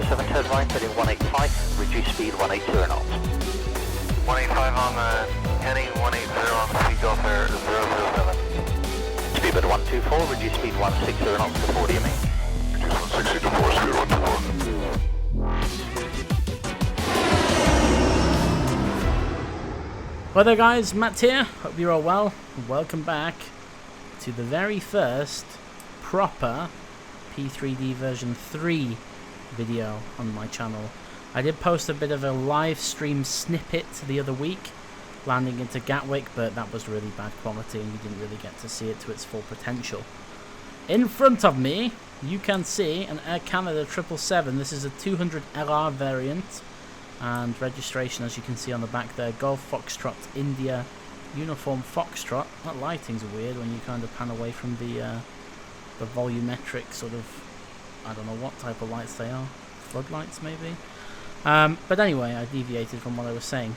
07, turn right, heading 185, reduce speed 180 knots. 185 on the heading, 180 on the speed Gulf Air 007. Speedbird 124, reduce speed 160 knots to 40 me. Reduce 160 to 40, speed 124. Well there guys, Matt here, hope you're all well, and welcome back to the very first proper P3D version 3 video on my channel. I did post a bit of a live stream snippet the other week, landing into Gatwick, but that was really bad quality and you didn't really get to see it to its full potential. In front of me, you can see an Air Canada 777, this is a 200 LR variant. And registration, as you can see on the back there, Golf Foxtrot India Uniform Foxtrot. That lighting's weird when you kind of pan away from the volumetric sort of, I don't know what type of lights they are, floodlights maybe. But anyway, I deviated from what I was saying.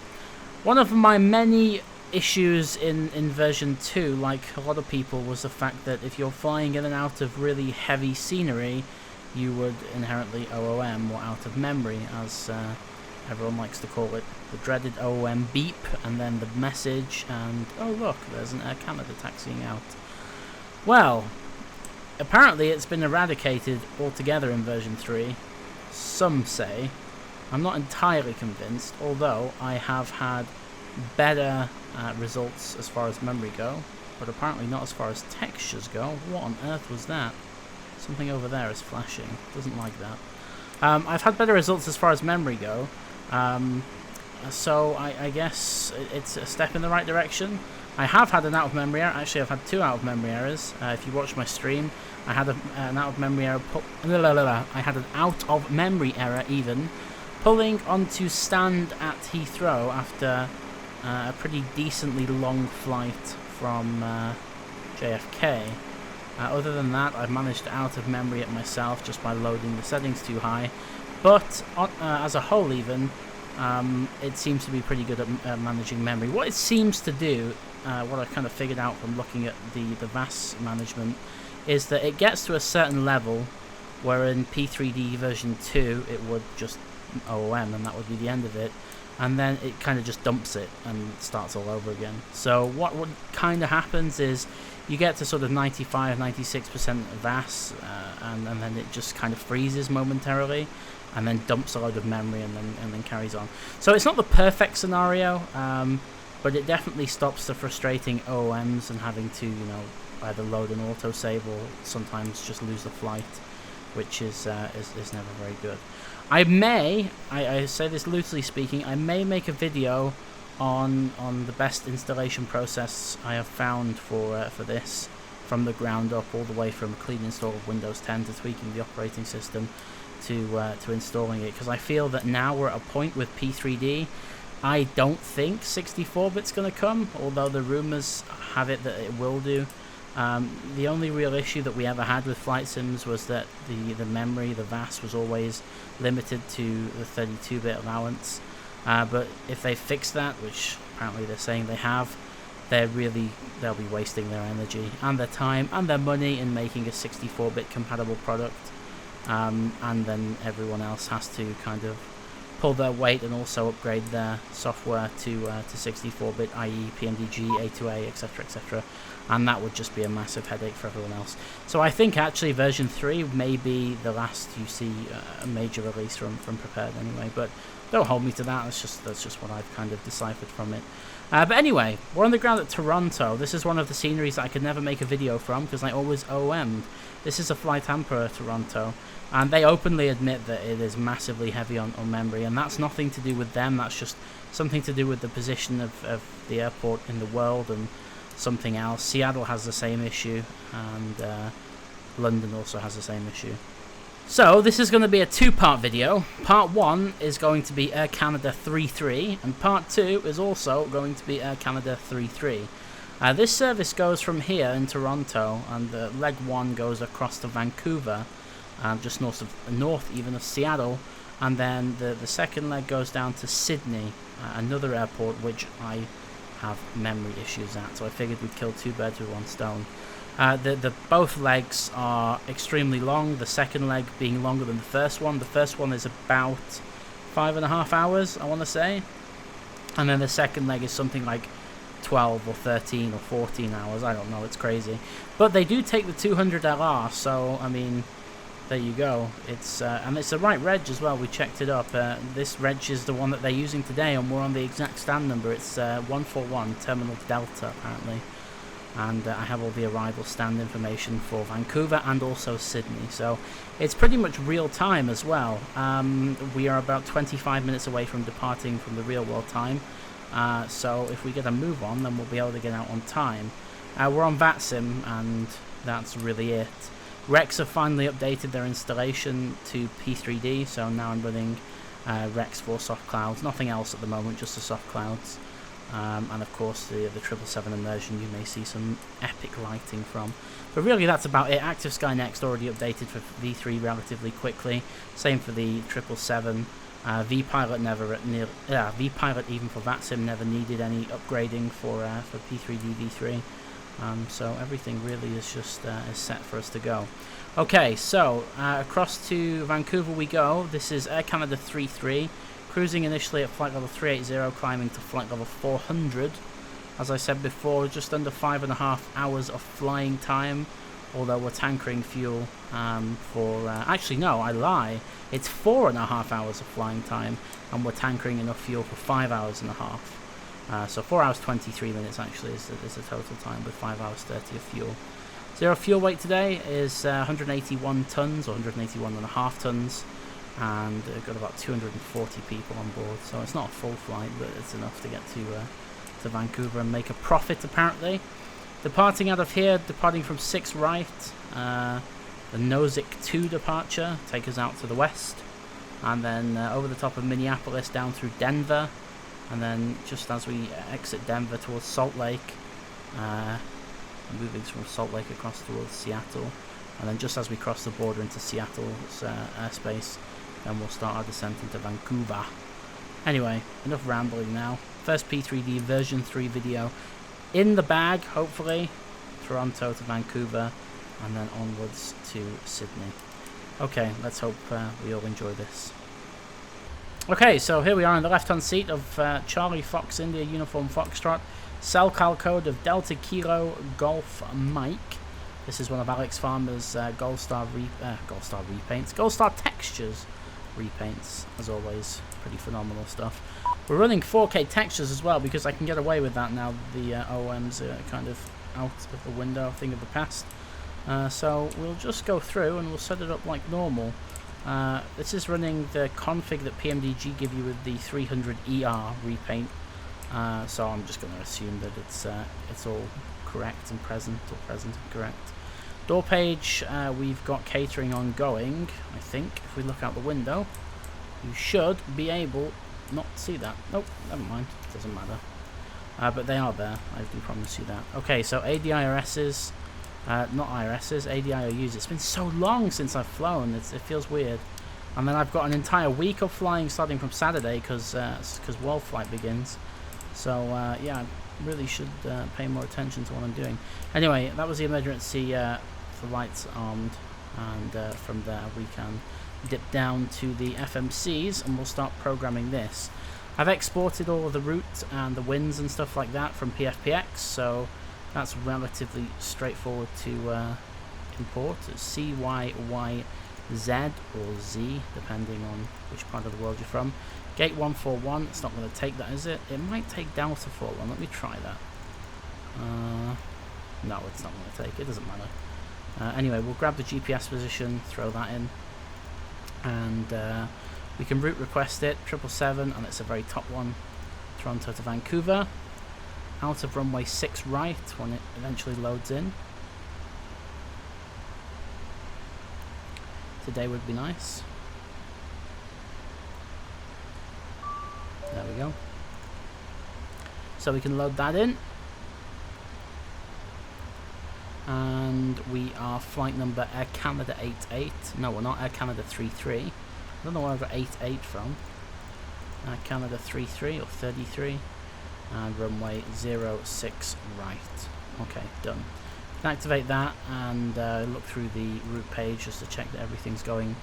One of my many issues in version 2, like a lot of people, was the fact that if you're flying in and out of really heavy scenery, you would inherently OOM, or out of memory, as everyone likes to call it, the dreaded OOM beep, and then the message, and oh look, there's an Air Canada taxiing out. Well, apparently it's been eradicated altogether in version 3, some say. I'm not entirely convinced, although I have had better results as far as memory go, but apparently not as far as textures go. What on earth was that? Something over there is flashing, doesn't like that. I've had better results as far as memory go. So I guess it's a step in the right direction. I have had an out of memory error. Actually, I've had 2 out of memory errors. If you watch my stream, I had an out of memory error. I had an out of memory error even pulling onto stand at Heathrow after a pretty decently long flight from JFK. Other than that, I've managed to out of memory it myself just by loading the settings too high. But as a whole even, it seems to be pretty good at managing memory. What it seems to do, what I kind of figured out from looking at the VAS management, is that it gets to a certain level where in P3D version 2 it would just OOM and that would be the end of it. And then it kind of just dumps it and starts all over again. So what kind of happens is you get to sort of 95-96% VAS, and then it just kind of freezes momentarily, and then dumps a load of memory and then carries on. So it's not the perfect scenario, but it definitely stops the frustrating OOMs and having to, you know, either load an autosave or sometimes just lose the flight, which is never very good. I say this loosely speaking, I may make a video on the best installation process I have found for this, from the ground up, all the way from a clean install of Windows 10 to tweaking the operating system to installing it, because I feel that now we're at a point with P3D. I don't think 64-bit's going to come, although the rumors have it that it will do. The only real issue that we ever had with flight sims was that the memory, the VAS, was always limited to the 32-bit allowance. But if they fix that, which apparently they're saying they have, they'll be wasting their energy and their time and their money in making a 64-bit compatible product. And then everyone else has to kind of pull their weight and also upgrade their software to 64-bit, i.e. PMDG, A2A, etc, etc. And that would just be a massive headache for everyone else. So I think actually version 3 may be the last you see a major release from Prepared anyway, but don't hold me to that, that's just what I've kind of deciphered from it. But anyway, we're on the ground at Toronto. This is one of the sceneries that I could never make a video from because I always OOM'd. This is a Flight Emperor Toronto, and they openly admit that it is massively heavy on memory, and that's nothing to do with them, that's just something to do with the position of the airport in the world and something else. Seattle has the same issue, and London also has the same issue. So this is going to be a 2-part video. Part 1 is going to be Air Canada 33, and Part 2 is also going to be Air Canada 33. This service goes from here in Toronto, and leg 1 goes across to Vancouver, just north even of Seattle, and then the second leg goes down to Sydney, another airport which I have memory issues at. So I figured we'd kill two birds with one stone. The both legs are extremely long, the second leg being longer than the first one. The first one is about 5.5 hours, I want to say. And then the second leg is something like 12 or 13 or 14 hours. I don't know, it's crazy. But they do take the 200 LR, so, I mean, there you go. It's and it's the right reg as well. We checked it up. This reg is the one that they're using today, and we're on the exact stand number. It's 141 Terminal Delta, apparently. And I have all the arrival stand information for Vancouver and also Sydney. So it's pretty much real time as well. We are about 25 minutes away from departing from the real world time. So if we get a move on, then we'll be able to get out on time. We're on VATSIM, and that's really it. Rex have finally updated their installation to P3D, so now I'm running Rex for soft clouds. Nothing else at the moment, just the soft clouds. And of course the 777 immersion you may see some epic lighting from. But really that's about it. Active Sky Next already updated for V3 relatively quickly. Same for the 777. V-Pilot V-Pilot even for VATSIM never needed any upgrading for P3D V3. So everything really is just is set for us to go. Okay, so across to Vancouver we go. This is Air Canada 33. Cruising initially at flight level 380, climbing to flight level 400. As I said before, just under 5.5 hours of flying time, although we're tankering fuel for... actually, no, I lie. It's 4.5 hours of flying time, and we're tankering enough fuel for 5 hours and a half. So 4 hours 23 minutes actually is the total time, with 5 hours 30 of fuel. Zero fuel weight today is 181 tons, or 181.5 tons. And we've got about 240 people on board, so it's not a full flight, but it's enough to get to Vancouver and make a profit apparently. Departing out of here, departing from 6 right, the Nozick 2 departure, take us out to the west, and then over the top of Minneapolis down through Denver, and then just as we exit Denver towards Salt Lake, moving from Salt Lake across towards Seattle, and then just as we cross the border into Seattle's airspace, then we'll start our descent into Vancouver. Anyway, enough rambling now. First P3D version 3 video in the bag, hopefully. Toronto to Vancouver, and then onwards to Sydney. Okay, let's hope we all enjoy this. Okay, so here we are in the left-hand seat of Charlie Fox India Uniform Foxtrot. Cell cal code of Delta Kilo Golf Mike. This is one of Alex Farmer's Gold Star Textures repaints, as always. Pretty phenomenal stuff. We're running 4K textures as well, because I can get away with that now. The OMs are kind of out of the window, thing of the past. So we'll just go through and we'll set it up like normal. This is running the config that PMDG give you with the 300ER repaint. So I'm just going to assume that it's all correct and present, or present and correct. Door page, we've got catering ongoing, I think. If we look out the window, you should be able not to see that. Nope, never mind, doesn't matter. But they are there, I do promise you that. Okay, so ADIRSs, not IRSs, ADIOUs. It's been so long since I've flown, it feels weird. And then I've got an entire week of flying starting from Saturday, because World Flight begins. So, yeah, I really should pay more attention to what I'm doing. Anyway, that was the emergency for lights armed, and from there we can dip down to the FMCs and we'll start programming this. I've exported all of the route and the winds and stuff like that from PFPX, so that's relatively straightforward to import. It's CYYZ or Z, depending on which part of the world you're from. Gate 141, it's not going to take that, is it? It might take Delta 41, let me try that. No, it's not going to take it, doesn't matter. Anyway, we'll grab the GPS position, throw that in, and we can route request it, 777, and it's a very top one, Toronto to Vancouver, out of runway 6 right when it eventually loads in. Today would be nice. There we go. So we can load that in. And we are flight number Air Canada 88. No, we're not, Air Canada 33. I don't know where I got 88 from. Air Canada 33 or 33. and runway 06 right. Okay, done. Can activate that and look through the route page just to check that everything's going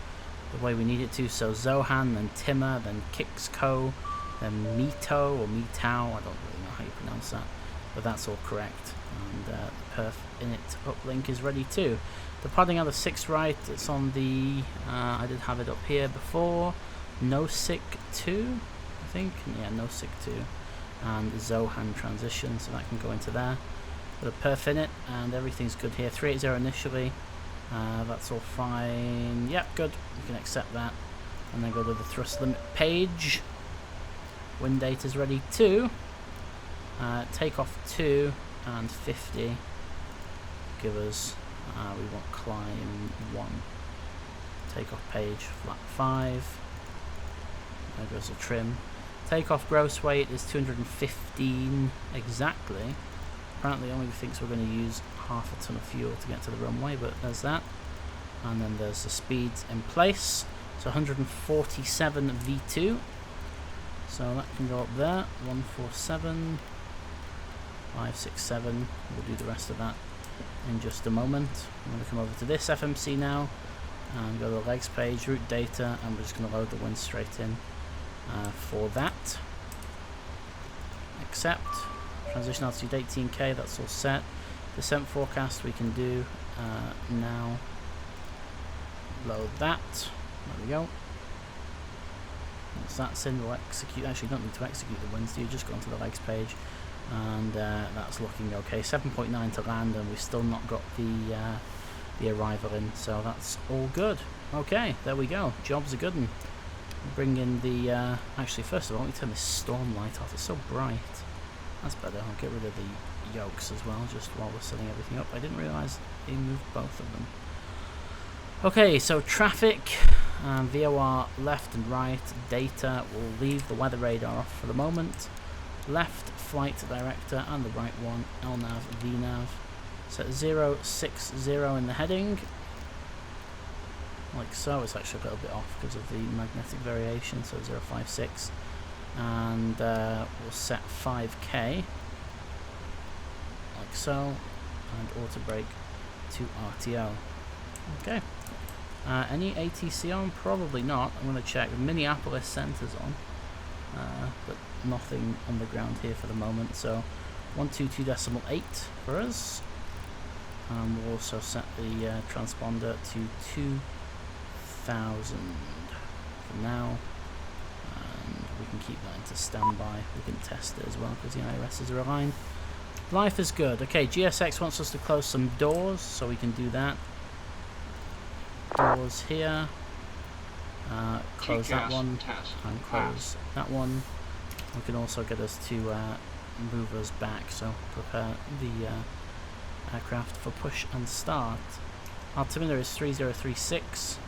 the way we need it to. So Zohan, then Timmer, then Kixco, then Mito or Mitao, I don't really know how you pronounce that, but that's all correct. And the perf init uplink is ready too. Departing out of 6 right, it's on the, I did have it up here before, NOSIC 2, I think, yeah, NOSIC 2, and Zohan transition, so that can go into there. Got a perf in it, and everything's good here. 380 initially, that's all fine. Yep, good, you can accept that. And then go to the thrust limit page. Wind data is ready too. Takeoff 2 and 50. Give us, we want climb 1. Takeoff page, flat 5. There goes the trim. Takeoff gross weight is 215 exactly. Apparently only thinks we're going to use half a ton of fuel to get to the runway, but there's that. And then there's the speeds in place. So 147 V2. So that can go up there. 147, 567. We'll do the rest of that in just a moment. I'm going to come over to this FMC now and go to the legs page, route data, and we're just going to load the wind straight in for that. Accept. Transition altitude 18k, that's all set. Descent forecast we can do now. Load that. There we go. Once that's in, we'll execute. Actually, you don't need to execute the winds, do you? Just go onto the legs page, and that's looking okay. 7.9 to land, and we've still not got the arrival in, so that's all good. Okay, there we go. Job's a good one. Bring in the. Actually, first of all, let me turn this storm light off. It's so bright. That's better. I'll get rid of the yokes as well, just while we're setting everything up. I didn't realise they moved both of them. Okay, so traffic, VOR left and right, data, we'll leave the weather radar off for the moment. Left flight director and the right one, LNAV, VNAV. Set 060 in the heading. Like so, it's actually a little bit off because of the magnetic variation, so 056. And we'll set 5k, like so, and auto brake to RTO. Okay. Any ATC on? Probably not. I'm going to check. Minneapolis centers on, but nothing on the ground here for the moment. So 122.8 for us. We'll also set the transponder to 2000 for now. We can keep that into standby. We can test it as well because the IRSs are aligned. Life is good. Okay, GSX wants us to close some doors, so we can do that. Doors here. Close that one and close that one. We can also get us to move us back, so prepare the aircraft for push and start. Altimeter is 3036.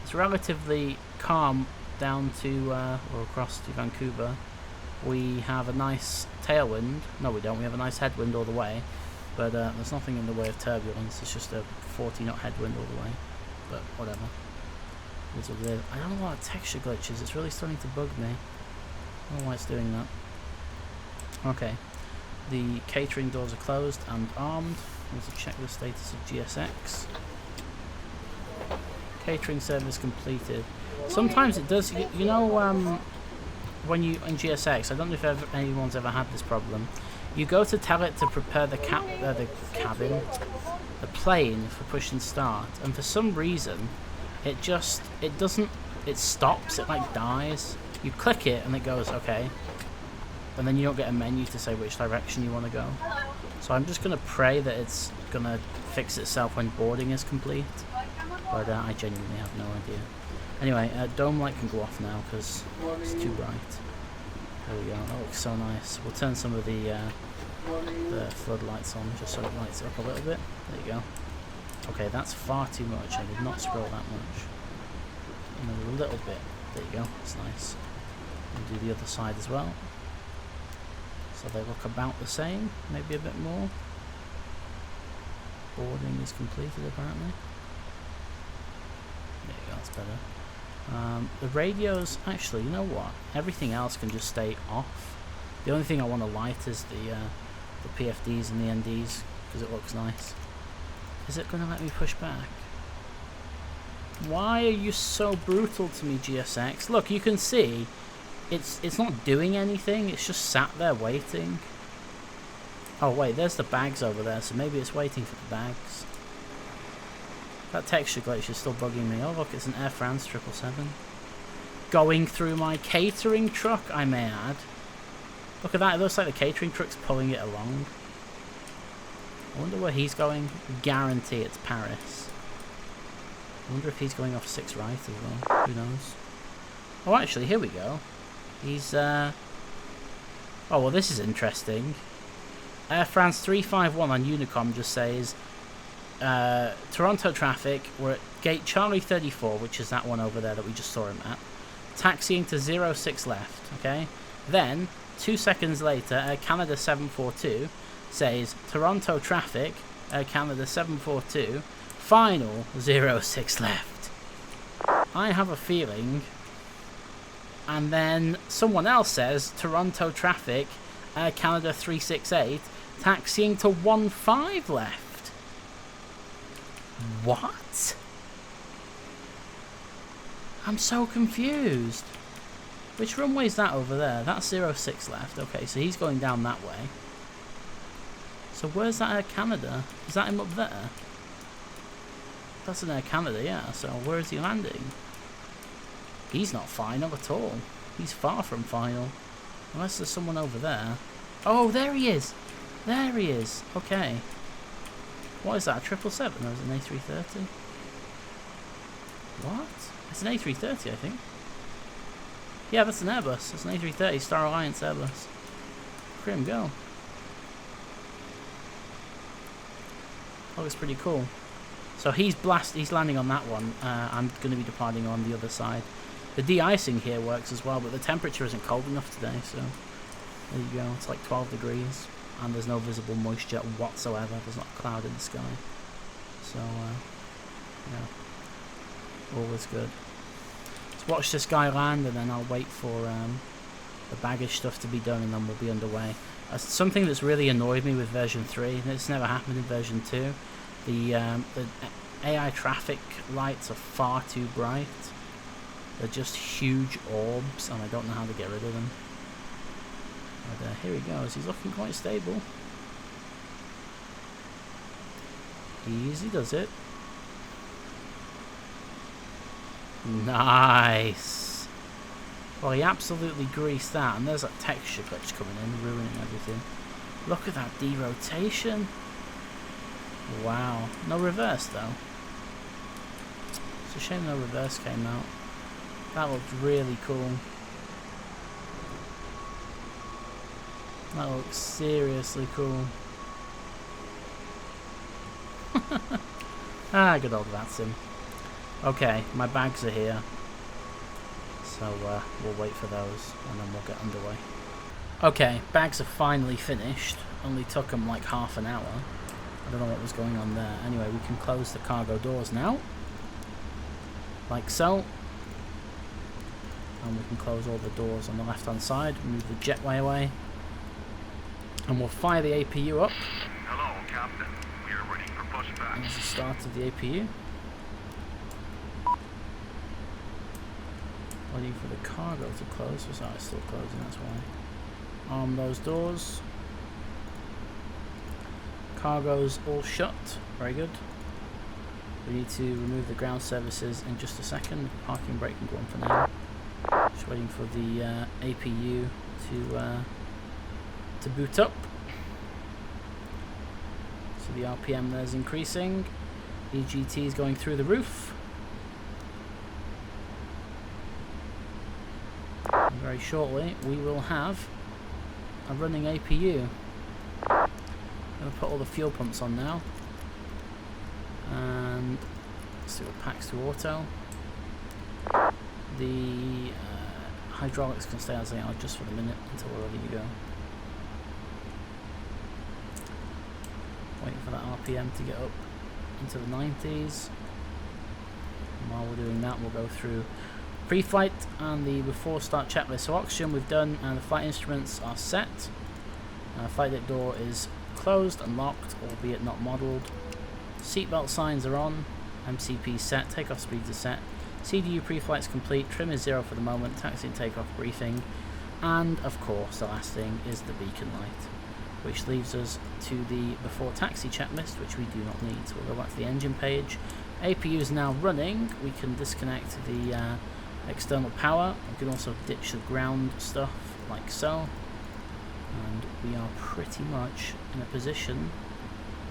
It's relatively calm down to or across to Vancouver. We have a nice tailwind. No, we don't. We have a nice headwind all the way, but there's nothing in the way of turbulence. It's just a 40 knot headwind all the way, but whatever. It's a weird. I don't know what texture glitches. It's really starting to bug me. I don't know why it's doing that. Okay, the catering doors are closed and armed. Let's check the status of GSX. Catering service completed. Sometimes it does, you know, when you, in GSX, I don't know if anyone's ever had this problem. You go to tell it to prepare the cabin, the plane for push and start, and for some reason, it stops, it like dies. You click it and it goes, okay, and then you don't get a menu to say which direction you want to go. So I'm just going to pray that it's going to fix itself when boarding is complete, but I genuinely have no idea. Anyway, dome light can go off now because it's too bright. There we go, that looks so nice. We'll turn some of the floodlights on just so it lights up a little bit. There you go. Okay, that's far too much. I did not scroll that much. And a little bit. There you go, it's nice. We'll do the other side as well. So they look about the same, maybe a bit more. Boarding is completed apparently. There you go, that's better. The radios, actually, you know what? Everything else can just stay off. The only thing I want to light is the PFDs and the NDs because it looks nice. Is it going to let me push back? Why are you so brutal to me, GSX? Look, you can see it's not doing anything. It's just sat there waiting. Oh wait, there's the bags over there, so maybe it's waiting for the bags. That texture glitch is still bugging me. Oh look, it's an Air France 777. Going through my catering truck, I may add. Look at that, it looks like the catering truck's pulling it along. I wonder where he's going. Guarantee it's Paris. I wonder if he's going off 6 right as well. Who knows? Oh, actually, here we go. He's, Oh, well, this is interesting. Air France 351 on Unicom just says, Toronto traffic, we're at gate Charlie 34, which is that one over there that we just saw him at. Taxiing to 06 left, okay? Then, 2 seconds later, Air Canada 742 says, Toronto traffic, Air Canada 742, final 06 left. I have a feeling. And then someone else says, Toronto traffic, Air Canada 368, taxiing to 15 left. What? I'm so confused. Which runway is that over there? That's 06 left. Okay, so he's going down that way. So where's that Air Canada? Is that him up there? That's an Air Canada, yeah. So where is he landing? He's not final at all. He's far from final. Unless there's someone over there. Oh, there he is. There he is. Okay. What is that? A 777? Or is it an A330? What? It's an A330, I think. Yeah, that's an Airbus. It's an A330 Star Alliance Airbus. Look at him go. Oh, it's pretty cool. So he's landing on that one. I'm going to be departing on the other side. The de-icing here works as well, but the temperature isn't cold enough today, so there you go. It's like 12 degrees, and there's no visible moisture whatsoever. There's not a cloud in the sky. So, yeah, always good. Let's watch this guy land, and then I'll wait for the baggage stuff to be done, and then we'll be underway. Something that's really annoyed me with version 3, and it's never happened in version 2, the AI traffic lights are far too bright. They're just huge orbs, and I don't know how to get rid of them. But here he goes. He's looking quite stable. Easy does it. Nice. Well, he absolutely greased that, and there's that texture glitch coming in, ruining everything. Look at that derotation. Wow. No reverse, though. It's a shame no reverse came out. That looked really cool. That looks seriously cool. Ah, good old VATSIM. Okay, my bags are here. So we'll wait for those and then we'll get underway. Okay, bags are finally finished. Only took them like half an hour. I don't know what was going on there. Anyway, we can close the cargo doors now. Like so. And we can close all the doors on the left hand side, move the jetway away, and we'll fire the APU up. Hello, Captain. We are ready for pushback. There's the start of the APU. Waiting for the cargo to close. Oh, it's still closing, that's why. Arm those doors. Cargo's all shut. Very good. We need to remove the ground services in just a second. Parking brake can go on for now. Just waiting for the APU to boot up. So the RPM there's increasing. EGT is going through the roof. And very shortly we will have a running APU. I'm going to put all the fuel pumps on now. And let's see what packs to auto. The hydraulics can stay as they are just for the minute until we're ready to go. Waiting for that RPM to get up into the 90s. And while we're doing that, we'll go through pre-flight and the before start checklist. So oxygen we've done and the flight instruments are set. Flight deck door is closed and locked, albeit not modelled. Seatbelt signs are on. MCP set. Takeoff speeds are set. CDU pre-flight's complete. Trim is 0 for the moment. Taxi and takeoff briefing. And of course the last thing is the beacon light, which leaves us to the before taxi checklist, which we do not need. So we'll go back to the engine page. APU is now running. We can disconnect the external power. We can also ditch the ground stuff like so. And we are pretty much in a position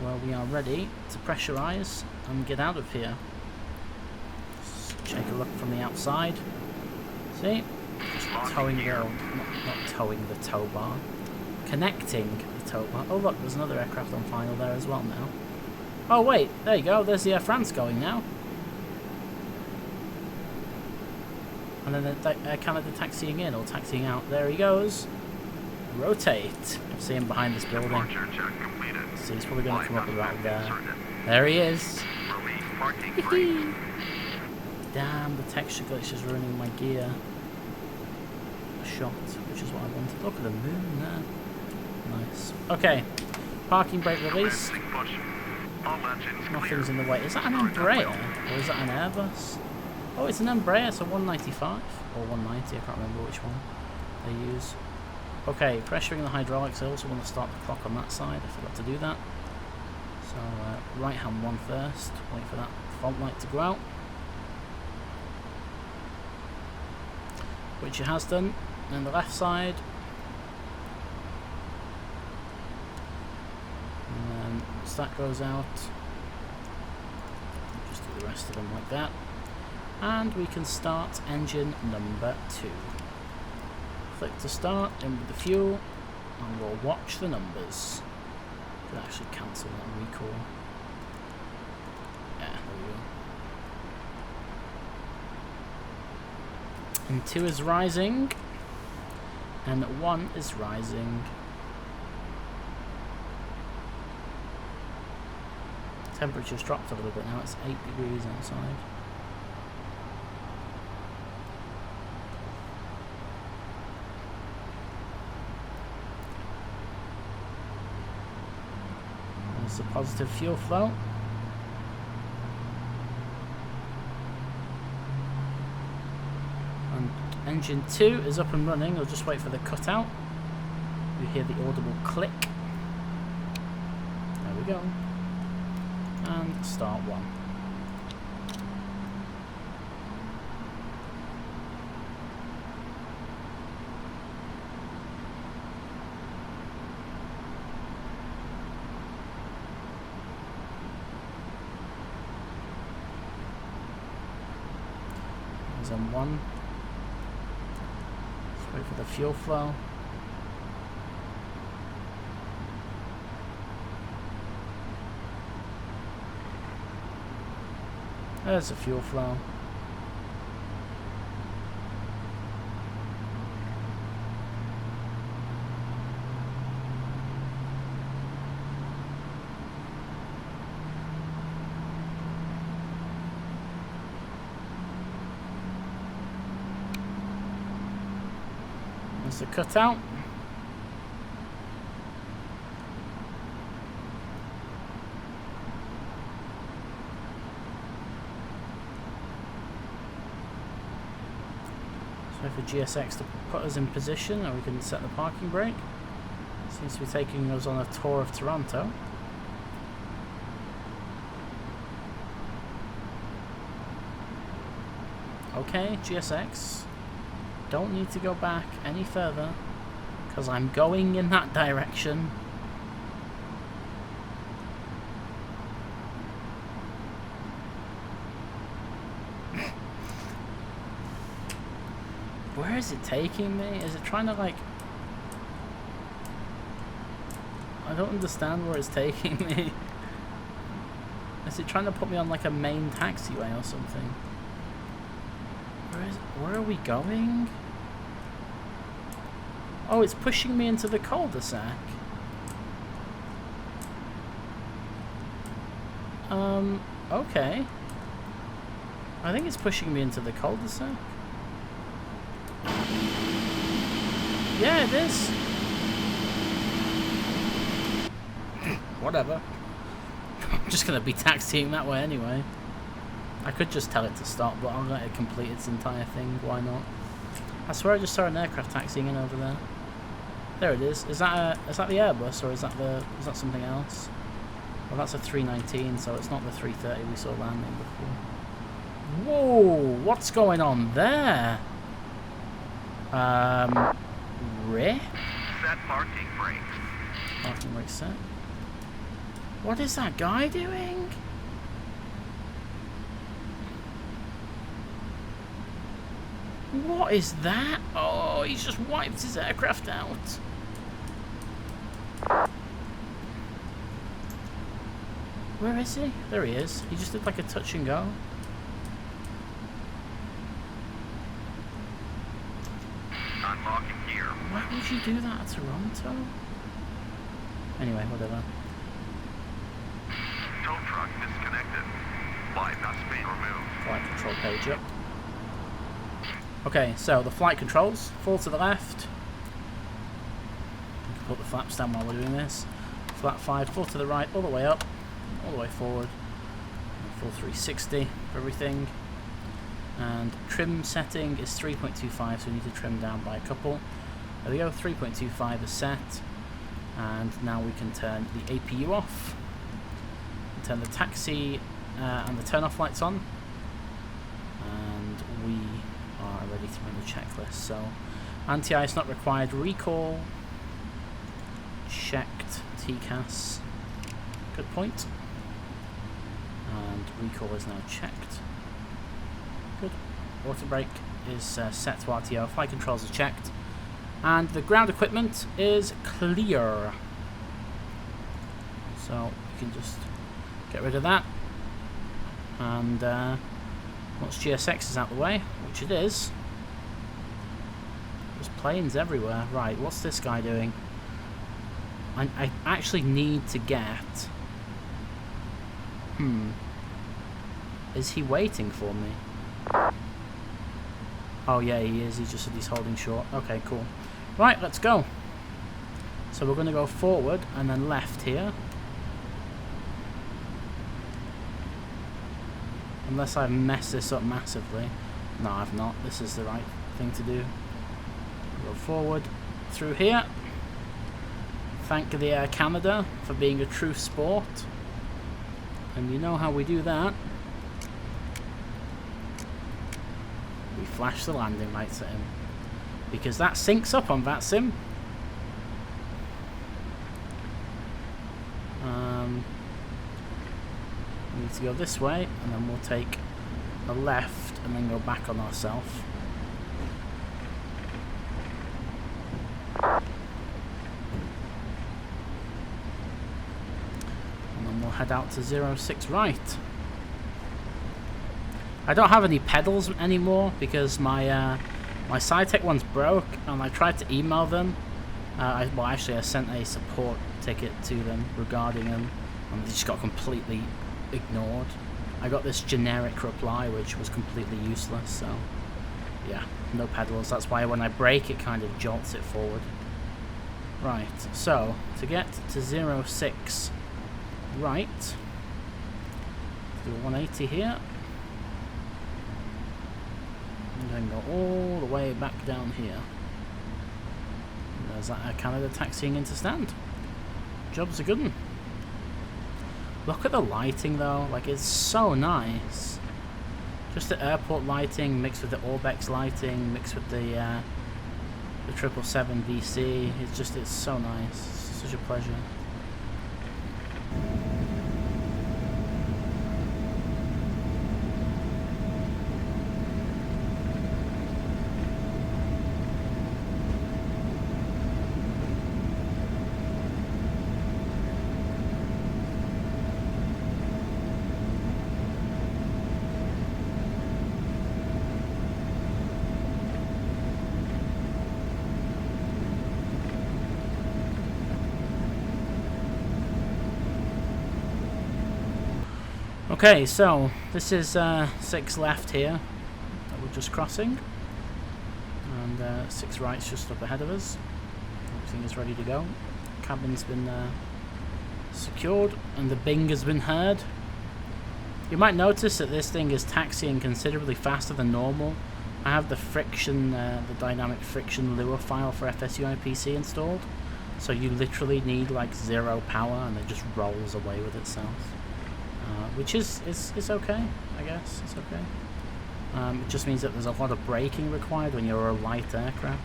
where we are ready to pressurize and get out of here. Let's take a look from the outside. See? Just towing the, not towing the tow bar, connecting the tow bar. Oh look, there's another aircraft on final there as well now. Oh wait, there you go, there's the Air France going now. And then the Air Canada taxiing in or taxiing out. There he goes. Rotate. See him behind this building. See, he's probably going to come up about there. There he is. Damn, the texture glitch is ruining my gear shot, which is what I wanted. Look at the moon there. Nice. Okay. Parking brake released. Nothing's in the way. Is that an Embraer? Or is that an Airbus? Oh, it's an Embraer, so 195 or 190, I can't remember which one they use. Okay, pressuring the hydraulics. I also want to start the clock on that side. I forgot to do that. So, right hand one first. Wait for that fault light to go out. Which it has done. And the left side. And then once that goes out, just do the rest of them like that. And we can start engine number 2. Click to start, in with the fuel, and we'll watch the numbers. Could actually cancel that recall. Yeah, there we go. And 2 is rising, and 1 is rising. Temperature's dropped a little bit now, it's 8 degrees outside. There's a positive fuel flow. And engine 2 is up and running. I'll just wait for the cutout. You hear the audible click. There we go. And start 1. There's on 1. Let's wait for the fuel flow. There's the fuel flow. There's the cutout. Wait for GSX to put us in position, and we can set the parking brake. Seems to be taking us on a tour of Toronto. Okay, GSX. Don't need to go back any further, because I'm going in that direction. Where is it taking me? Is it trying to like... I don't understand where it's taking me. Is it trying to put me on like a main taxiway or something? Where are we going? Oh, it's pushing me into the cul-de-sac. Okay. I think it's pushing me into the cul-de-sac. Yeah, it is. Whatever. I'm just going to be taxiing that way anyway. I could just tell it to stop, but I'll let it complete its entire thing. Why not? I swear I just saw an aircraft taxiing in over there. There it is. Is that the Airbus, or is that something else? Well, that's a 319, so it's not the 330 we saw landing before. Whoa! What's going on there? Rick? Set parking brakes. Parking brake set. What is that guy doing? What is that? Oh, he's just wiped his aircraft out. Where is he? There he is. He just did like a touch and go. Unlocking gear. Why would you do that at Toronto? Anyway, whatever. Tow truck disconnected. Flight nuts being removed. Flight control page up. Okay, so the flight controls. Full to the left. You can put the flaps down while we're doing this. Flat 5, full to the right, all the way up, all the way forward. Full 360 for everything. And trim setting is 3.25, so we need to trim down by a couple. There we go, 3.25 is set. And now we can turn the APU off. Turn the taxi and the turn off lights on. And we are ready to run the checklist. So anti-ice not required, recall checked, TCAS, good point. And recall is now checked. Good. Auto brake is set to RTO. Flight controls are checked. And the ground equipment is clear. So you can just get rid of that. And once GSX is out of the way, which it is, there's planes everywhere. Right, what's this guy doing? I actually need to get... Is he waiting for me? Oh yeah, he is. He's holding short. Okay, cool. Right, let's go. So we're going to go forward and then left here. Unless I've messed this up massively. No, I've not. This is the right thing to do. Go forward through here. Thank the Air Canada for being a true sport. And you know how we do that. We flash the landing lights at him. Because that syncs up on VATSIM. We need to go this way, and then we'll take a left and then go back on ourselves. And then we'll head out to 06 right. I don't have any pedals anymore because my SciTech one's broke, and I tried to email them. Well, actually, I sent a support ticket to them regarding them, and they just got completely ignored. I got this generic reply which was completely useless, so yeah, no pedals. That's why when I brake it kind of jolts it forward. Right, so to get to 06 right, do a 180 here, and then go all the way back down here. And there's that Air Canada taxiing into stand. Job's a good one. Look at the lighting though, like it's so nice. Just the airport lighting mixed with the Orbex lighting, mixed with the 777 VC. It's so nice. It's such a pleasure. Okay, so this is 6 left here that we're just crossing, And 6 rights just up ahead of us. Everything is ready to go. Cabin's been secured and the bing has been heard. You might notice that this thing is taxiing considerably faster than normal. I have the friction, the dynamic friction lure file for FSUI PC installed, so you literally need like 0 power and it just rolls away with itself, which is okay, I guess. It's okay. It just means that there's a lot of braking required when you're a light aircraft,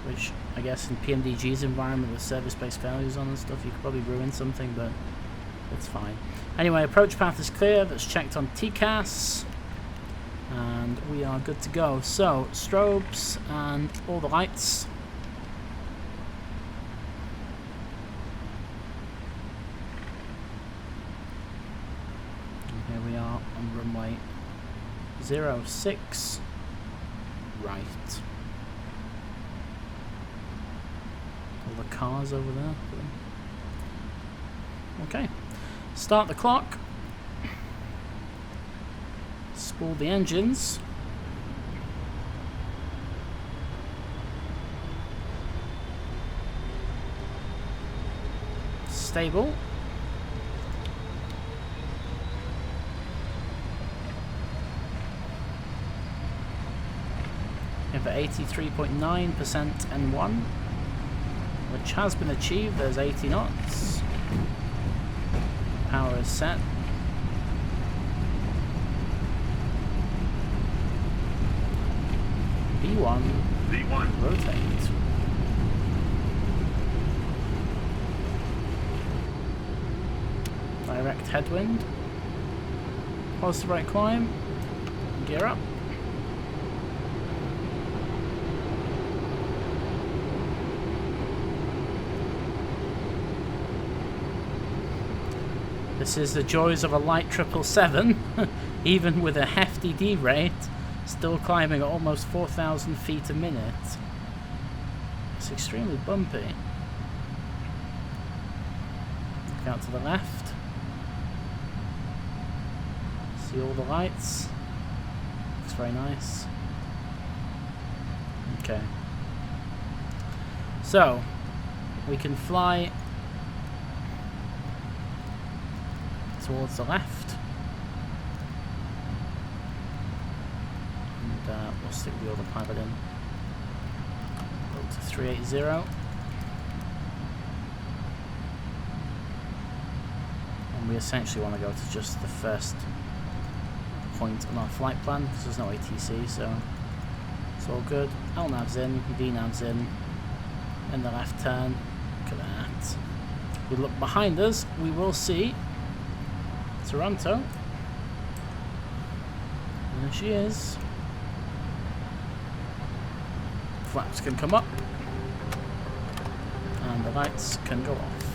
which I guess in PMDG's environment with service-based failures on and stuff, you could probably ruin something, but it's fine. Anyway, approach path is clear. That's checked on TCAS. And we are good to go. So, strobes and all the lights. And here we are on runway 06 right. All the cars over there. Okay. Start the clock. Spool the engines. Stable. We have 83.9% N1, which has been achieved. There's 80 knots. Power is set. V1, rotate. Direct headwind. Positive right climb. Gear up. This is the joys of a light 777, even with a hefty D rate. Still climbing at almost 4,000 feet a minute. It's extremely bumpy. Look out to the left. See all the lights. Looks very nice. Okay. So, we can fly towards the left. We'll stick the autopilot in. Go to 380. And we essentially want to go to just the first point on our flight plan because there's no ATC, so it's all good. LNAV's in, VNAV's in the left turn. Look at that. If we look behind us, we will see Toronto. And there she is. Flaps can come up and the lights can go off.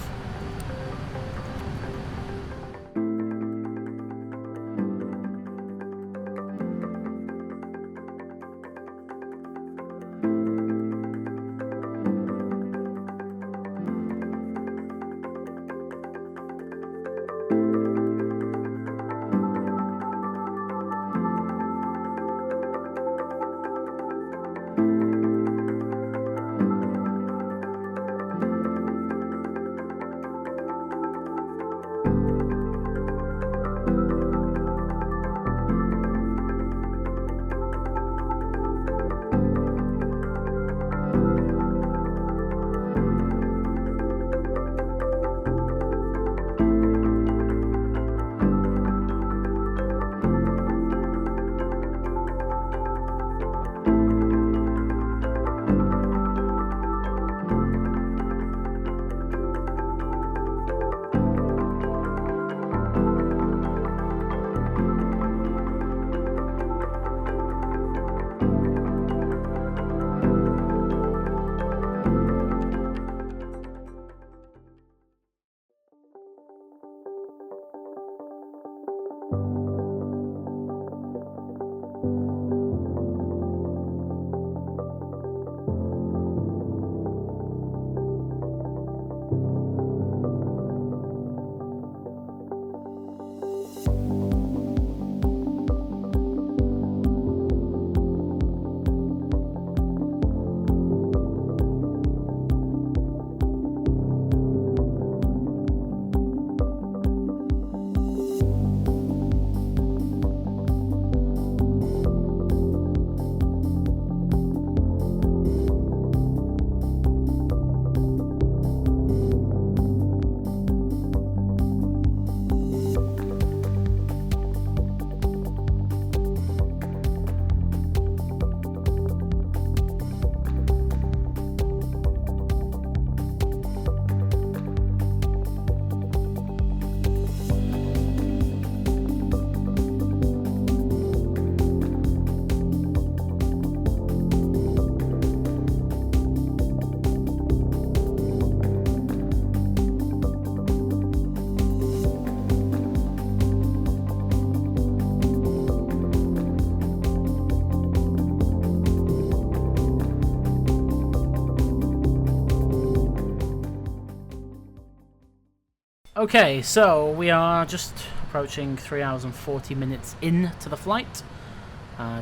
Okay, so we are just approaching 3 hours and 40 minutes into the flight.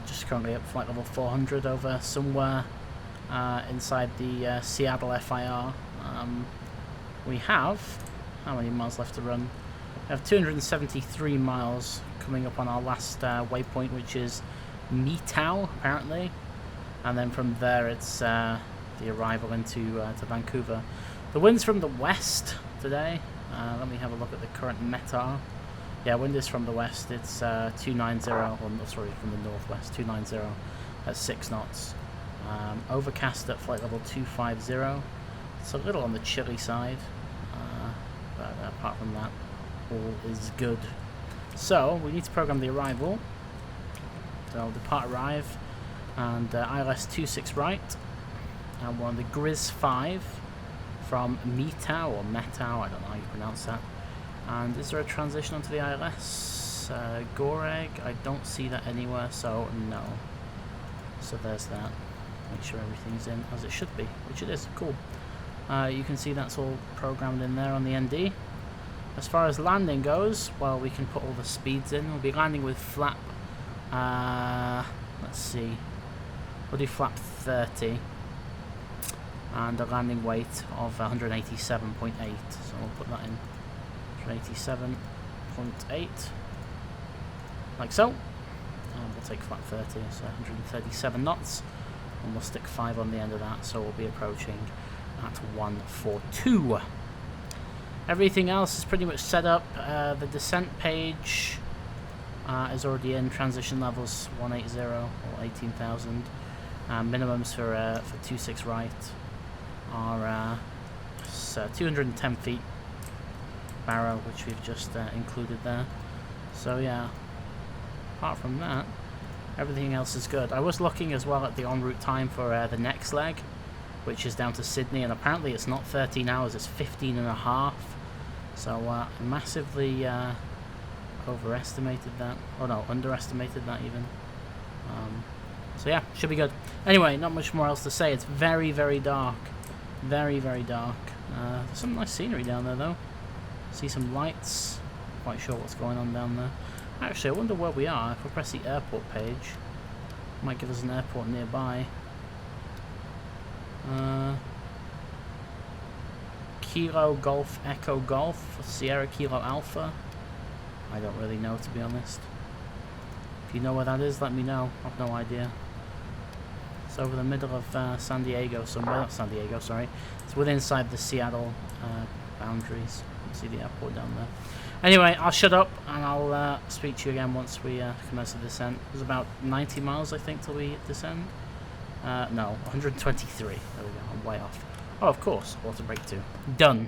Just currently at flight level 400 over somewhere inside the Seattle FIR. We have, how many miles left to run? We have 273 miles coming up on our last waypoint, which is Metau, apparently. And then from there it's the arrival into to Vancouver. The wind's from the west today. Let me have a look at the current METAR. Yeah, wind is from the west. It's 290, well, sorry, from the northwest, 290 at 6 knots. Overcast at flight level 250. It's a little on the chilly side, but apart from that, all is good. So, we need to program the arrival. So, depart arrive, and ILS 26 right, and we're on the Grizz 5 from Metau, or Metau, I don't know how you pronounce that. And is there a transition onto the ILS? Goreg, I don't see that anywhere, so no. So there's that. Make sure everything's in as it should be, which it is. Cool. You can see that's all programmed in there on the ND. As far as landing goes, well, we can put all the speeds in. We'll be landing with flap, let's see, we'll do flap 30 and a landing weight of 187.8, so we'll put that in 187.8 like so, and we'll take flap 30, so 137 knots, and we'll stick 5 on the end of that, so we'll be approaching at 142. Everything else is pretty much set up. The descent page is already in. Transition levels 180 or 18,000. Minimums for 26 right are 210 feet barrow, which we've just included there. So yeah, apart from that, everything else is good. I was looking as well at the en route time for the next leg, which is down to Sydney, and apparently it's not 13 hours, it's 15 and a half. So massively overestimated that. Oh no, underestimated that even. So yeah, should be good. Anyway, not much more else to say. It's very, very dark. Very, very dark. There's some nice scenery down there though. See some lights. Quite sure what's going on down there. Actually, I wonder where we are. If we press the airport page, it might give us an airport nearby. Kilo Golf Echo Golf, Sierra Kilo Alpha. I don't really know, to be honest. If you know where that is, let me know. I've no idea. It's over the middle of San Diego somewhere. Not San Diego, sorry. It's within inside the Seattle boundaries. You can see the airport down there. Anyway, I'll shut up and I'll speak to you again once we commence the descent. There's about 90 miles, I think, till we descend. No, 123. There we go. I'm way off. Oh, of course. Auto brake 2. Done.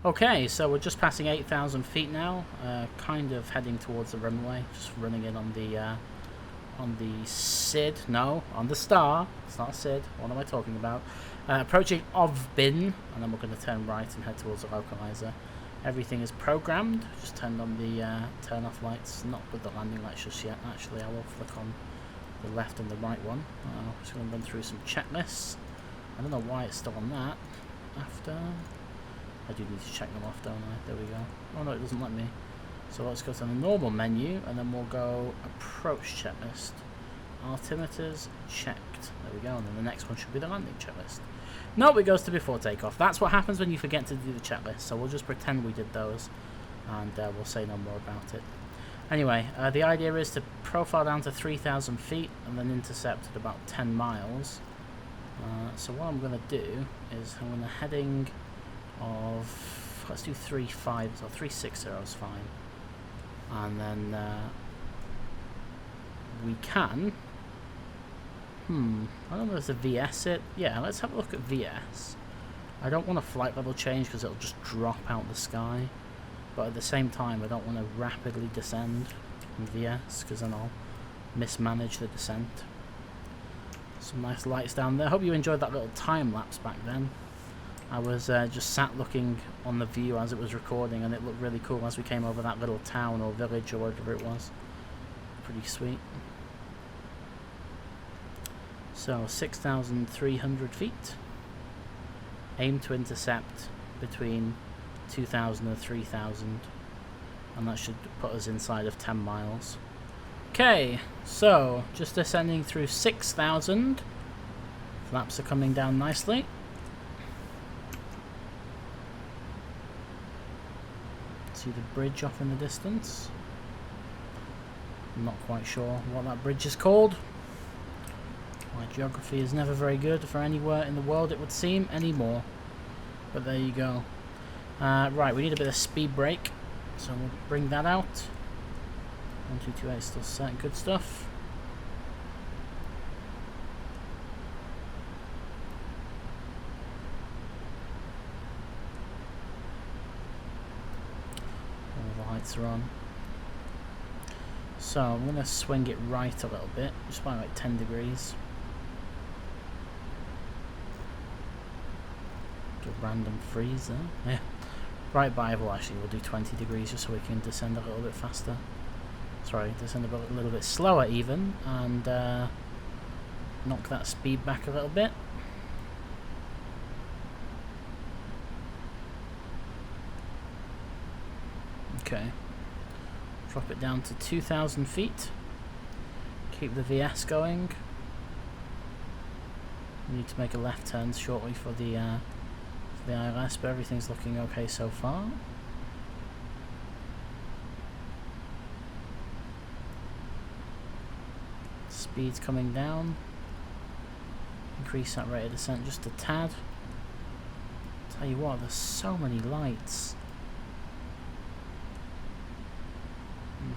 Okay, so we're just passing 8,000 feet now, kind of heading towards the runway, just running in on the SID, no, on the Star, it's not SID, what am I talking about? Approaching Ovbin, and then we're going to turn right and head towards the localizer. Everything is programmed, just turned on the turn-off lights, not with the landing lights just yet, actually I will flick on the left and the right one. Just going to run through some checklists. I don't know why it's still on that. After... I do need to check them off, don't I? There we go. Oh no, it doesn't let me. So let's go to the normal menu, and then we'll go approach checklist. Altimeters checked. There we go, and then the next one should be the landing checklist. No, it goes to before takeoff. That's what happens when you forget to do the checklist, so we'll just pretend we did those, and we'll say no more about it. Anyway, the idea is to profile down to 3,000 feet, and then intercept at about 10 miles. So what I'm going to do is I'm going to heading of, let's do 3.5 or 3.60 is fine, and then we can I don't know if it's a VS it. Yeah, let's have a look at VS. I don't want a flight level change because it'll just drop out the sky, but at the same time I don't want to rapidly descend in VS because then I'll mismanage the descent. Some nice lights down there. Hope you enjoyed that little time lapse back then. I was just sat looking on the view as it was recording, and it looked really cool as we came over that little town or village or whatever it was. Pretty sweet. So 6,300 feet. Aim to intercept between 2,000 and 3,000, and that should put us inside of 10 miles. Okay, so just descending through 6,000. Flaps are coming down nicely. See the bridge off in the distance. I'm not quite sure what that bridge is called. My geography is never very good for anywhere in the world, it would seem, anymore. But there you go. Right, we need a bit of speed brake, so we'll bring that out. 1228 still set, good stuff. All the lights are on. So I'm going to swing it right a little bit, just by like 10 degrees. Do a random freeze there. Yeah. Right by, well actually we'll do 20 degrees just so we can descend a little bit faster. Sorry, descend a little bit slower even, and knock that speed back a little bit. Okay. Drop it down to 2,000 feet. Keep the VS going. We need to make a left turn shortly for the ILS, but everything's looking okay so far. Speed's coming down. Increase that rate of descent just a tad. Tell you what, there's so many lights.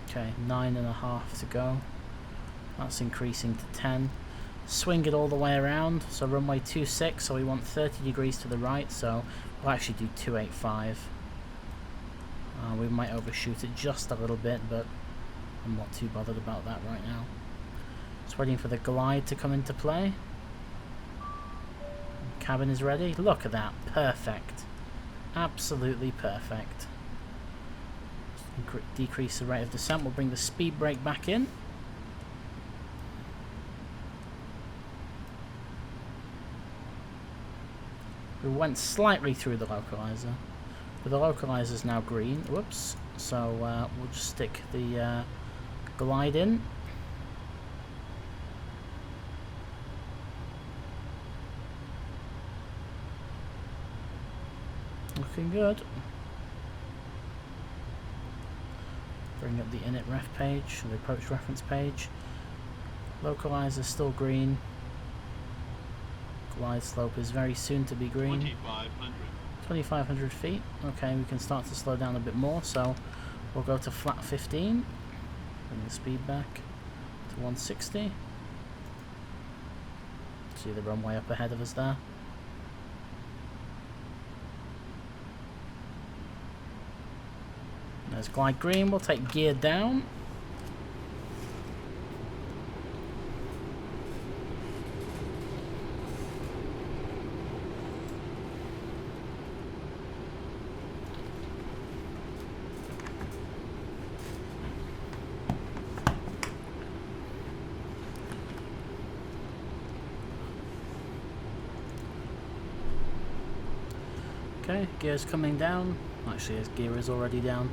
Okay, 9.5 to go. That's increasing to 10. Swing it all the way around. So runway 26, so we want 30 degrees to the right, so we'll actually do 285. We might overshoot it just a little bit, but I'm not too bothered about that right now. Just waiting for the glide to come into play. Cabin is ready. Look at that. Perfect. Absolutely perfect. Decrease the rate of descent. We'll bring the speed brake back in. We went slightly through the localizer, but the localizer is now green. Whoops. So we'll just stick the glide in. Looking good. Bring up the init ref page, the approach reference page. Localizer still green. Glide slope is very soon to be green. 2,500 feet. Okay, we can start to slow down a bit more, so we'll go to flat 15. Bring the speed back to 160. See the runway up ahead of us there. There's glide green. We'll take gear down. Okay, gear's coming down. Actually, his gear is already down.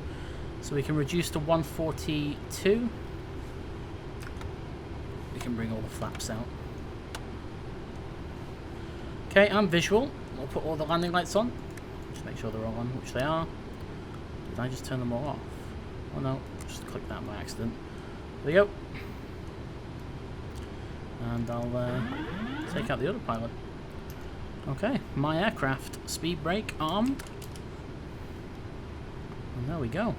So we can reduce to 142. We can bring all the flaps out. Okay, I'm visual. We'll put all the landing lights on. Just make sure they're all on, which they are. Did I just turn them all off? Oh no, just clicked that by accident. There we go. And I'll take out the other pilot. Okay, my aircraft, speed brake armed. And there we go.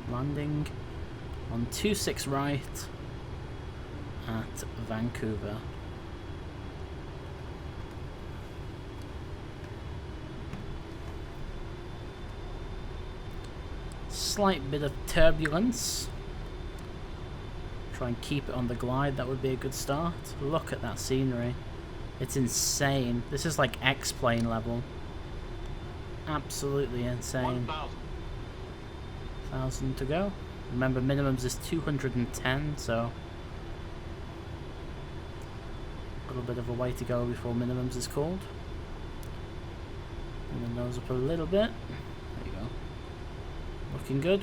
Landing on 26 right at Vancouver. Slight bit of turbulence. Try and keep it on the glide, that would be a good start. Look at that scenery. It's insane. This is like X-plane level. Absolutely insane. 1,000 to go. Remember, minimums is 210, so a little bit of a way to go before minimums is called. Bring the nose up a little bit. There you go. Looking good.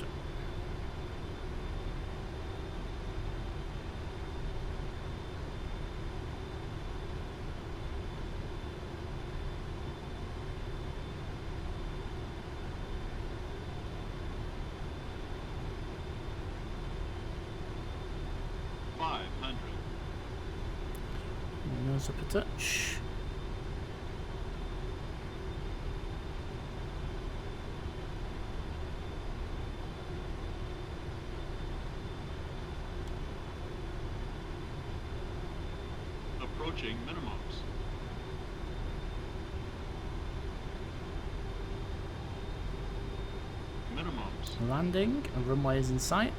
Nose up a touch. Approaching minimums. Minimums. Landing, and runway is in sight.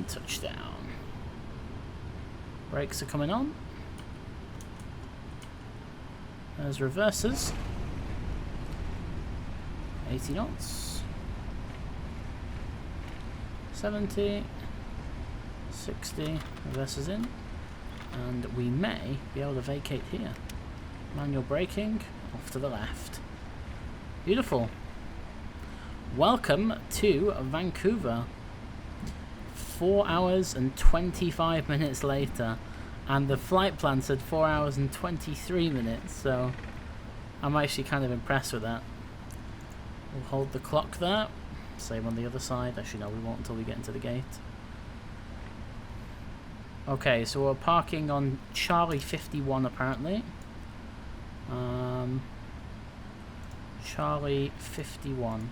Touchdown. Brakes are coming on. There's reverses. 80 knots. 70. 60. Reverses in. And we may be able to vacate here. Manual braking. Off to the left. Beautiful. Welcome to Vancouver. 4 hours and 25 minutes later, and the flight plan said 4 hours and 23 minutes, so I'm actually kind of impressed with that. We'll hold the clock there. Same on the other side. Actually no, we won't until we get into the gate. Okay, so we're parking on Charlie 51 apparently. Charlie 51.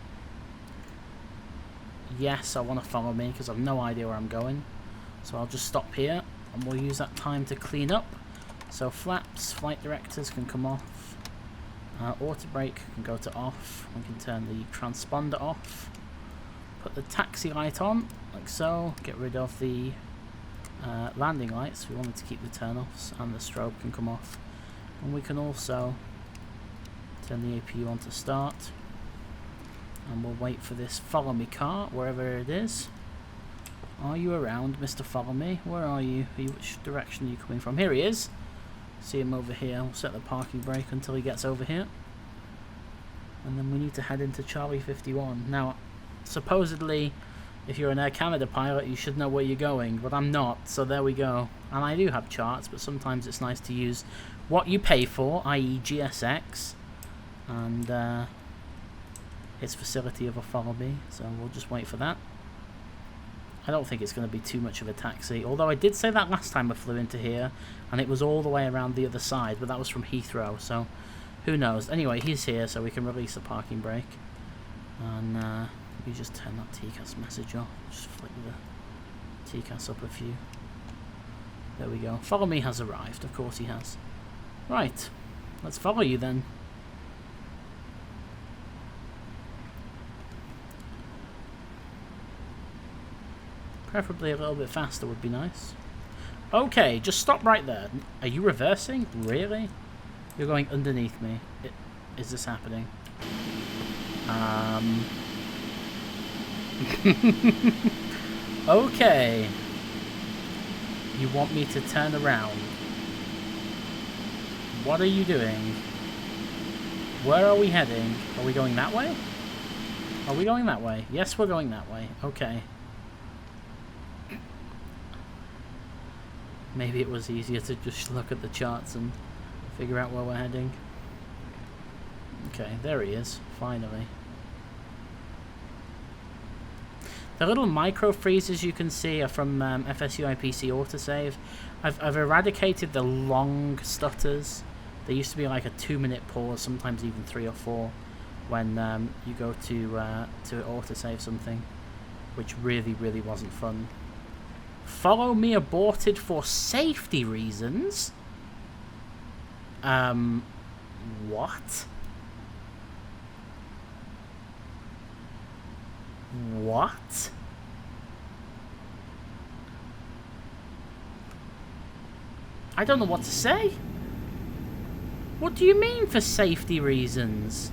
Yes, I want to follow me because I've no idea where I'm going. So I'll just stop here and we'll use that time to clean up. So flaps, flight directors can come off. Auto brake can go to off. We can turn the transponder off. Put the taxi light on, like so. Get rid of the landing lights. We wanted to keep the turn-offs, and the strobe can come off. And we can also turn the APU on to start. And we'll wait for this follow me car, wherever it is. Are you around, Mr. Follow Me? Where are you? Which direction are you coming from? Here he is. See him over here. We'll set the parking brake until he gets over here. And then we need to head into Charlie 51. Now, supposedly, if you're an Air Canada pilot, you should know where you're going, but I'm not, so there we go. And I do have charts, but sometimes it's nice to use what you pay for, i.e. GSX. And, its facility of a follow me, so we'll just wait for that. I don't think it's going to be too much of a taxi, although I did say that last time I flew into here and it was all the way around the other side, but that was from Heathrow, so Who knows? Anyway, he's here, so we can release the parking brake. And we just turn that TCAS message off. Just flick the TCAS up a few. There we go. Follow me has arrived. Of course he has. Right. Let's follow you then. Preferably a little bit faster would be nice. Okay, just stop right there. Are you reversing? Really? You're going underneath me. Is this happening? Okay. You want me to turn around? What are you doing? Where are we heading? Are we going that way? Are we going that way? Yes, we're going that way. Okay. Maybe it was easier to just look at the charts and figure out where we're heading. Okay, there he is, finally. The little micro freezes you can see are from FSU IPC autosave. I've eradicated the long stutters. There used to be like a 2-minute pause, sometimes even 3 or 4, when you go to autosave something, which really wasn't fun. Follow me aborted for safety reasons? What? What? I don't know what to say. What do you mean for safety reasons?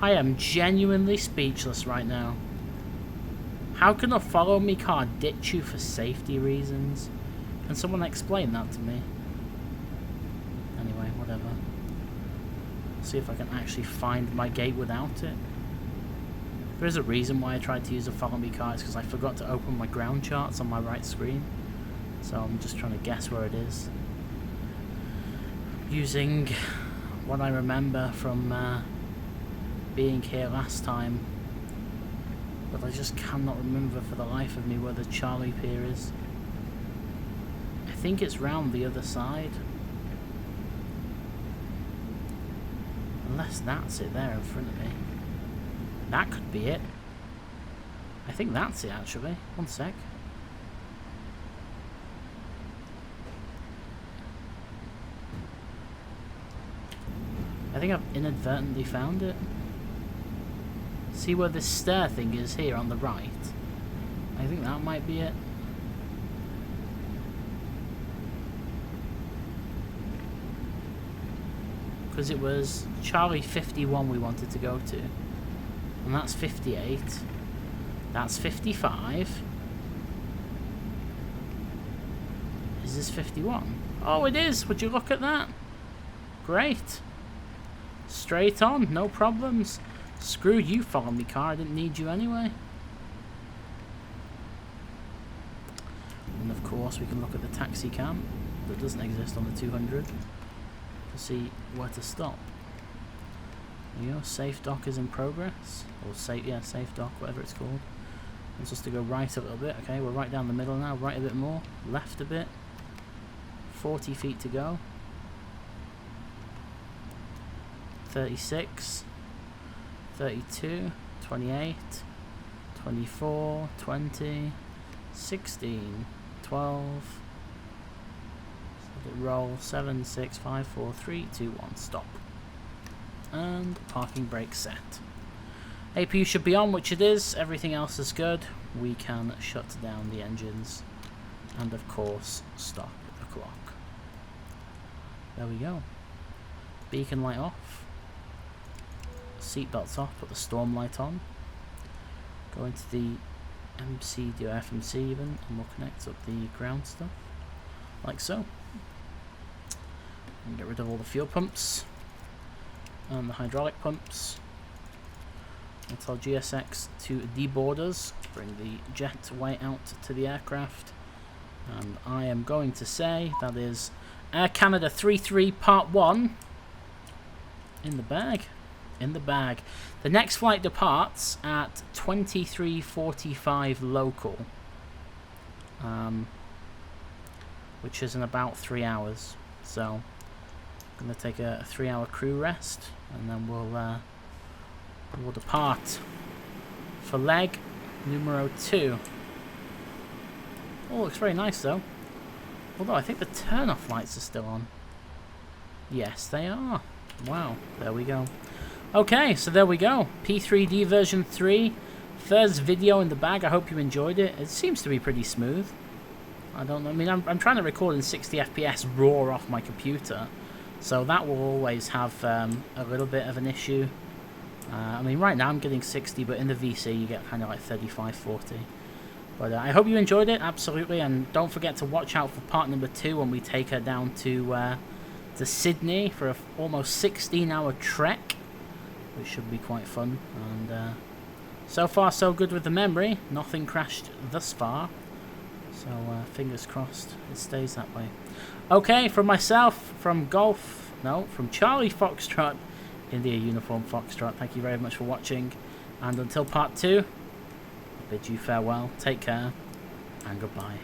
I am genuinely speechless right now. How can a follow me car ditch you for safety reasons? Can someone explain that to me? Anyway, whatever. See if I can actually find my gate without it. There is a reason why I tried to use a follow me car. It's because I forgot to open my ground charts on my right screen. So I'm just trying to guess where it is. Using what I remember from being here last time, but I just cannot remember for the life of me where the Charlie Pier is. I think it's round the other side. Unless that's it there in front of me. That could be it. I think that's it actually. One sec. I think I've inadvertently found it. See where this stair thing is here on the right? I think that might be it. Because it was Charlie 51 we wanted to go to. And that's 58. That's 55. Is this 51? Oh, it is! Would you look at that? Great. Straight on, no problems. Screw you, follow me car, I didn't need you anyway. And of course we can look at the taxi cam that doesn't exist on the 200 to see where to stop. There you go, safe dock is in progress. Or safe dock, whatever it's called. Wants us to go right a little bit. Okay, we're right down the middle now, right a bit more, left a bit. 40 feet to go. 36, 32, 28, 24, 20, 16, 12, let it roll, 7, 6, 5, 4, 3, 2, 1, stop. And parking brake set. APU should be on, which it is, everything else is good. We can shut down the engines and of course stop the clock. There we go. Beacon light off. Seatbelts off, put the storm light on. Go into the MC, do FMC even, and we'll connect up the ground stuff. Like so. And get rid of all the fuel pumps. And the hydraulic pumps. We'll tell GSX to deboard us. Bring the jetway out to the aircraft. And I am going to say that is Air Canada 33 Part 1 in the bag. In the bag. The next flight departs at 23:45 local. which is in about 3 hours. So I'm going to take a 3-hour crew rest, and then we'll depart for leg numero 2. Oh, looks very nice though. Although I think the turn-off lights are still on. Yes, they are. Wow, there we go. Okay, so there we go. P3D version 3. First video in the bag. I hope you enjoyed it. It seems to be pretty smooth. I don't know. I mean, I'm trying to record in 60 FPS raw off my computer, so that will always have a little bit of an issue. I mean, right now I'm getting 60, but in the VC you get kind of like 35, 40. But I hope you enjoyed it, absolutely, and don't forget to watch out for part number 2 when we take her down to Sydney for a almost 16-hour trek, which should be quite fun. And so far so good with the memory, nothing crashed thus far, so fingers crossed it stays that way. Okay, from myself, from Charlie Foxtrot, India Uniform Foxtrot, thank you very much for watching, and until part 2, I bid you farewell, take care, and goodbye.